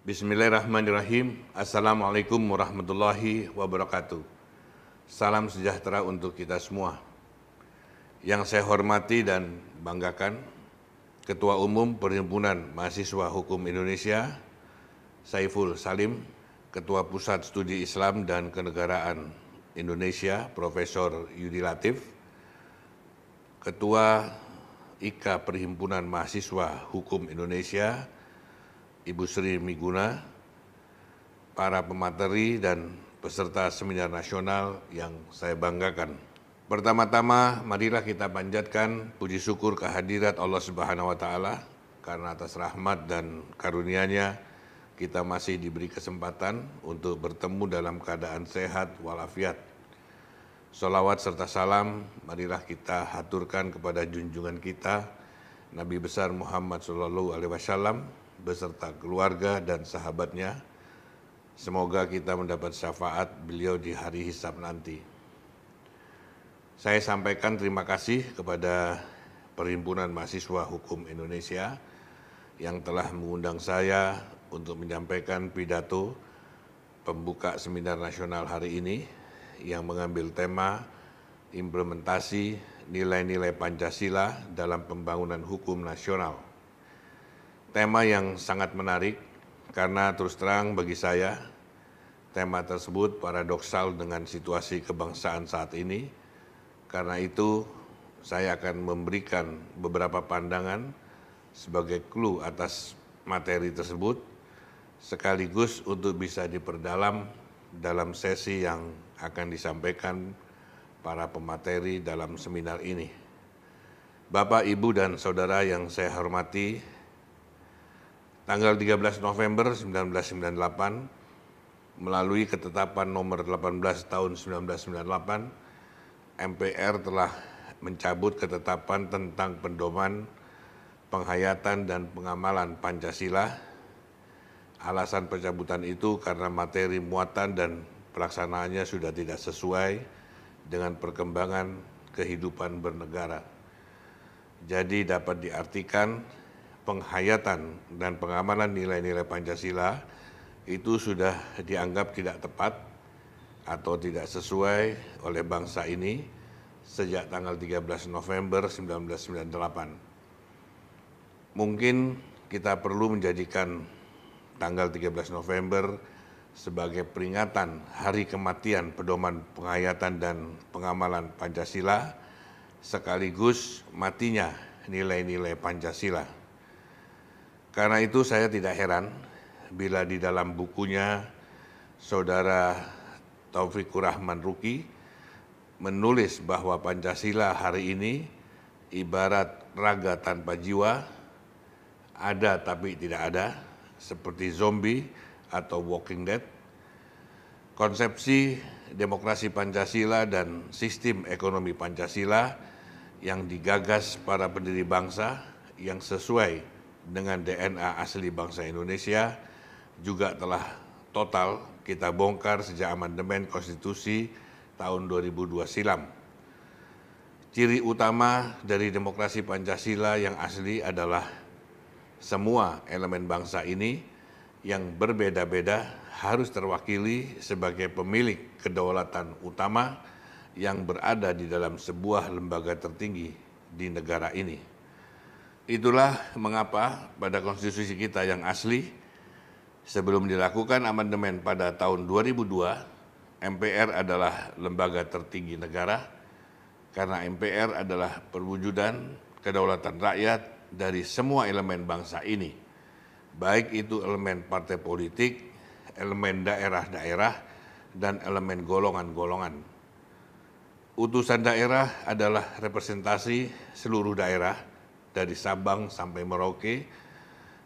Bismillahirrahmanirrahim. Assalamualaikum warahmatullahi wabarakatuh. Salam sejahtera untuk kita semua. Yang saya hormati dan banggakan, Ketua Umum Perhimpunan Mahasiswa Hukum Indonesia, Saiful Salim, Ketua Pusat Studi Islam dan Kenegaraan Indonesia, Profesor Yudi Latif, Ketua IKA Perhimpunan Mahasiswa Hukum Indonesia, Ibu Sri Miguna, para pemateri dan peserta seminar nasional yang saya banggakan. Pertama-tama, marilah kita panjatkan puji syukur kehadirat Allah Subhanahu wa Ta'ala, karena atas rahmat dan karunia-Nya kita masih diberi kesempatan untuk bertemu dalam keadaan sehat walafiat. Sholawat serta salam marilah kita haturkan kepada junjungan kita Nabi besar Muhammad SAW beserta keluarga dan sahabatnya. Semoga kita mendapat syafaat beliau di hari hisab nanti. Saya sampaikan terima kasih kepada Perhimpunan Mahasiswa Hukum Indonesia yang telah mengundang saya untuk menyampaikan pidato pembuka seminar nasional hari ini yang mengambil tema implementasi nilai-nilai Pancasila dalam pembangunan hukum nasional. Tema yang sangat menarik karena terus terang bagi saya, tema tersebut paradoksal dengan situasi kebangsaan saat ini. Karena itu, saya akan memberikan beberapa pandangan sebagai clue atas materi tersebut, sekaligus untuk bisa diperdalam dalam sesi yang akan disampaikan para pemateri dalam seminar ini. Bapak, Ibu, dan Saudara yang saya hormati, tanggal 13 November 1998, melalui ketetapan nomor 18 tahun 1998, MPR telah mencabut ketetapan tentang pedoman penghayatan dan pengamalan Pancasila. Alasan pencabutan itu karena materi muatan dan pelaksanaannya sudah tidak sesuai dengan perkembangan kehidupan bernegara. Jadi dapat diartikan penghayatan dan pengamalan nilai-nilai Pancasila itu sudah dianggap tidak tepat atau tidak sesuai oleh bangsa ini sejak tanggal 13 November 1998. Mungkin kita perlu menjadikan tanggal 13 November sebagai peringatan hari kematian pedoman penghayatan dan pengamalan Pancasila, sekaligus matinya nilai-nilai Pancasila. Karena itu saya tidak heran bila di dalam bukunya Saudara Taufikur Rahman Ruki menulis bahwa Pancasila hari ini ibarat raga tanpa jiwa, ada tapi tidak ada, seperti zombie atau walking dead. Konsepsi demokrasi Pancasila dan sistem ekonomi Pancasila yang digagas para pendiri bangsa yang sesuai dengan DNA asli bangsa Indonesia juga telah total kita bongkar sejak amandemen konstitusi tahun 2002 silam. Ciri utama dari demokrasi Pancasila yang asli adalah semua elemen bangsa ini yang berbeda-beda harus terwakili sebagai pemilik kedaulatan utama yang berada di dalam sebuah lembaga tertinggi di negara ini. Itulah mengapa pada konstitusi kita yang asli, sebelum dilakukan amandemen pada tahun 2002, MPR adalah lembaga tertinggi negara, karena MPR adalah perwujudan kedaulatan rakyat dari semua elemen bangsa ini, baik itu elemen partai politik, elemen daerah-daerah, dan elemen golongan-golongan. Utusan daerah adalah representasi seluruh daerah, dari Sabang sampai Merauke.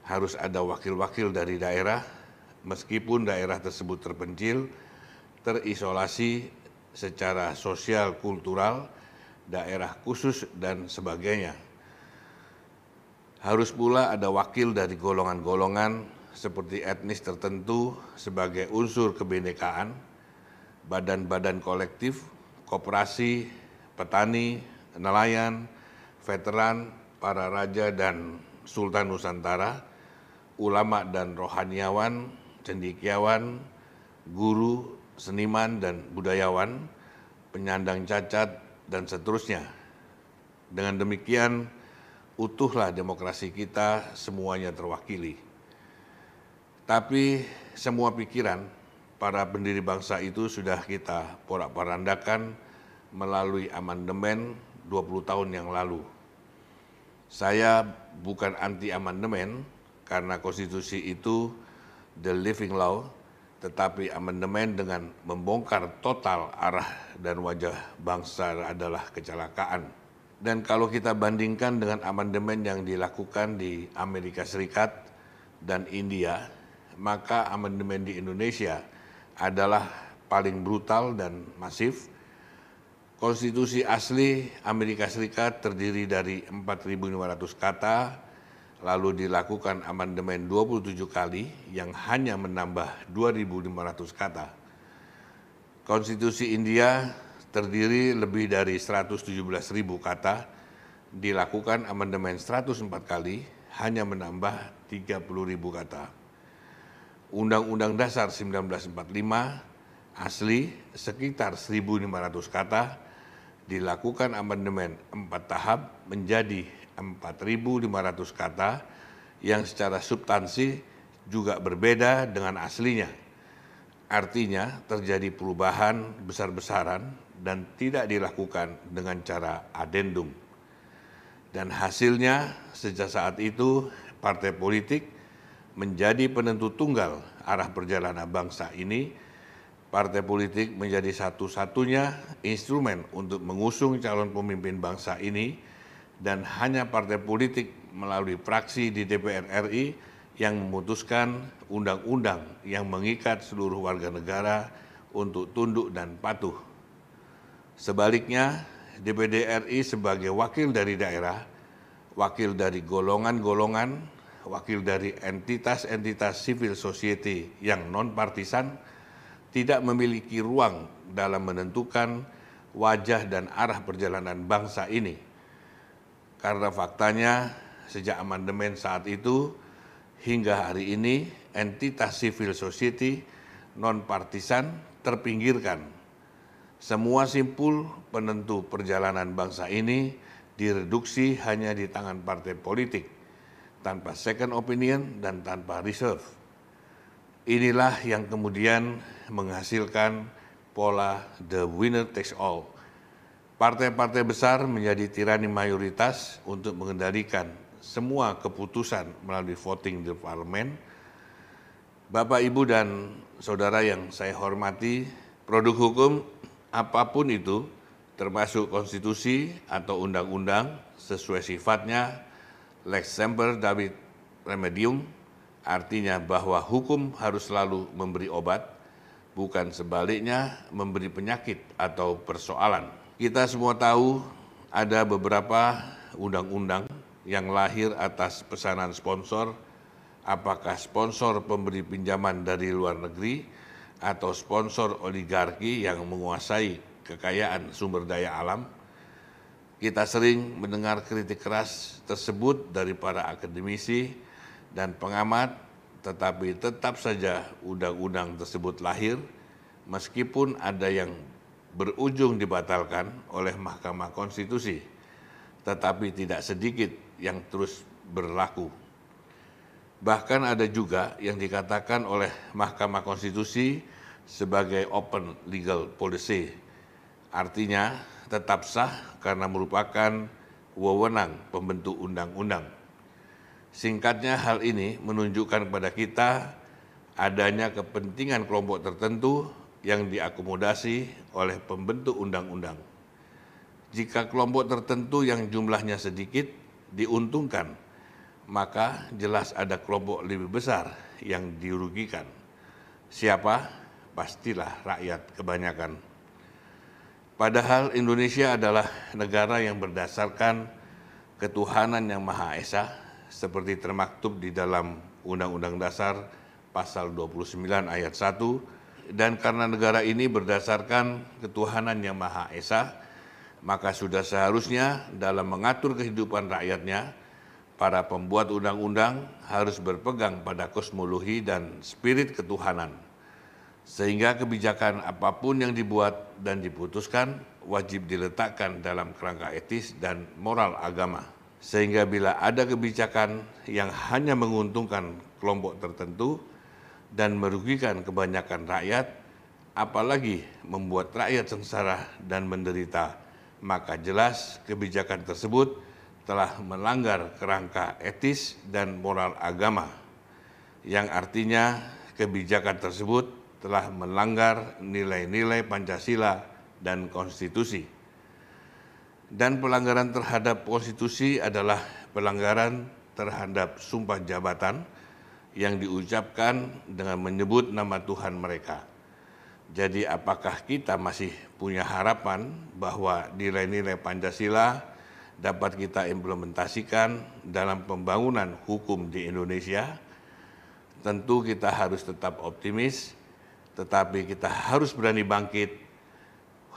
Harus ada wakil-wakil dari daerah, meskipun daerah tersebut terpencil, terisolasi secara sosial, kultural, daerah khusus, dan sebagainya. Harus pula ada wakil dari golongan-golongan seperti etnis tertentu sebagai unsur kebinekaan, badan-badan kolektif, koperasi, petani, nelayan, veteran, para raja dan sultan Nusantara, ulama dan rohaniawan, cendekiawan, guru, seniman dan budayawan, penyandang cacat, dan seterusnya. Dengan demikian, utuhlah demokrasi kita semuanya terwakili. Tapi semua pikiran para pendiri bangsa itu sudah kita porak-porandakan melalui amandemen 20 tahun yang lalu. Saya bukan anti amandemen karena konstitusi itu the living law, tetapi amandemen dengan membongkar total arah dan wajah bangsa adalah kecelakaan. Dan kalau kita bandingkan dengan amandemen yang dilakukan di Amerika Serikat dan India, maka amandemen di Indonesia adalah paling brutal dan masif. Konstitusi asli Amerika Serikat terdiri dari 4.500 kata, lalu dilakukan amandemen 27 kali yang hanya menambah 2.500 kata. Konstitusi India terdiri lebih dari 117.000 kata, dilakukan amandemen 104 kali, hanya menambah 30.000 kata. Undang-Undang Dasar 1945 asli sekitar 1.500 kata, dilakukan amandemen 4 tahap menjadi 4.500 kata yang secara substansi juga berbeda dengan aslinya. Artinya terjadi perubahan besar-besaran dan tidak dilakukan dengan cara adendum. Dan hasilnya sejak saat itu partai politik menjadi penentu tunggal arah perjalanan bangsa ini. Partai politik menjadi satu-satunya instrumen untuk mengusung calon pemimpin bangsa ini, dan hanya partai politik melalui fraksi di DPR RI yang memutuskan undang-undang yang mengikat seluruh warga negara untuk tunduk dan patuh. Sebaliknya, DPD RI sebagai wakil dari daerah, wakil dari golongan-golongan, wakil dari entitas-entitas civil society yang non-partisan, tidak memiliki ruang dalam menentukan wajah dan arah perjalanan bangsa ini. Karena faktanya, sejak amandemen saat itu hingga hari ini, entitas civil society non-partisan terpinggirkan. Semua simpul penentu perjalanan bangsa ini direduksi hanya di tangan partai politik, tanpa second opinion dan tanpa reserve. Inilah yang kemudian menghasilkan pola the winner takes all. Partai-partai besar menjadi tirani mayoritas untuk mengendalikan semua keputusan melalui voting di parlemen. Bapak, Ibu, dan Saudara yang saya hormati, produk hukum apapun itu, termasuk konstitusi atau undang-undang, sesuai sifatnya lex semper David remedium, artinya bahwa hukum harus selalu memberi obat, bukan sebaliknya memberi penyakit atau persoalan. Kita semua tahu ada beberapa undang-undang yang lahir atas pesanan sponsor, apakah sponsor pemberi pinjaman dari luar negeri atau sponsor oligarki yang menguasai kekayaan sumber daya alam. Kita sering mendengar kritik keras tersebut dari para akademisi dan pengamat, tetapi tetap saja undang-undang tersebut lahir meskipun ada yang berujung dibatalkan oleh Mahkamah Konstitusi, tetapi tidak sedikit yang terus berlaku. Bahkan ada juga yang dikatakan oleh Mahkamah Konstitusi sebagai open legal policy, artinya tetap sah karena merupakan wewenang pembentuk undang-undang. Singkatnya, hal ini menunjukkan kepada kita adanya kepentingan kelompok tertentu yang diakomodasi oleh pembentuk undang-undang. Jika kelompok tertentu yang jumlahnya sedikit diuntungkan, maka jelas ada kelompok lebih besar yang dirugikan. Siapa? Pastilah rakyat kebanyakan. Padahal Indonesia adalah negara yang berdasarkan ketuhanan yang Maha Esa, seperti termaktub di dalam Undang-Undang Dasar pasal 29 ayat 1, dan karena negara ini berdasarkan ketuhanan yang Maha Esa, maka sudah seharusnya dalam mengatur kehidupan rakyatnya, para pembuat undang-undang harus berpegang pada kosmologi dan spirit ketuhanan, sehingga kebijakan apapun yang dibuat dan diputuskan wajib diletakkan dalam kerangka etis dan moral agama. Sehingga bila ada kebijakan yang hanya menguntungkan kelompok tertentu dan merugikan kebanyakan rakyat, apalagi membuat rakyat sengsara dan menderita, maka jelas kebijakan tersebut telah melanggar kerangka etis dan moral agama, yang artinya kebijakan tersebut telah melanggar nilai-nilai Pancasila dan konstitusi. Dan pelanggaran terhadap konstitusi adalah pelanggaran terhadap sumpah jabatan yang diucapkan dengan menyebut nama Tuhan mereka. Jadi apakah kita masih punya harapan bahwa nilai-nilai Pancasila dapat kita implementasikan dalam pembangunan hukum di Indonesia? Tentu kita harus tetap optimis, tetapi kita harus berani bangkit,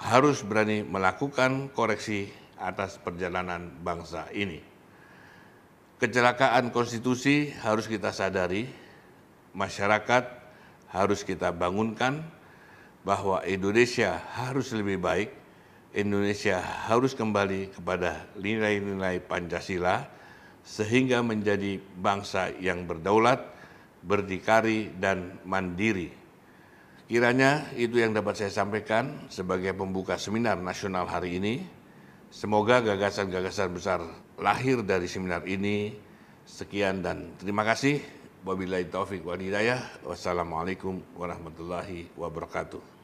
harus berani melakukan koreksi atas perjalanan bangsa ini. Kecelakaan konstitusi harus kita sadari, masyarakat harus kita bangunkan bahwa Indonesia harus lebih baik, Indonesia harus kembali kepada nilai-nilai Pancasila sehingga menjadi bangsa yang berdaulat, berdikari, dan mandiri. Kiranya itu yang dapat saya sampaikan sebagai pembuka seminar nasional hari ini. Semoga gagasan-gagasan besar lahir dari seminar ini. Sekian dan terima kasih. Wabillahi taufik wal hidayah. Wassalamualaikum warahmatullahi wabarakatuh.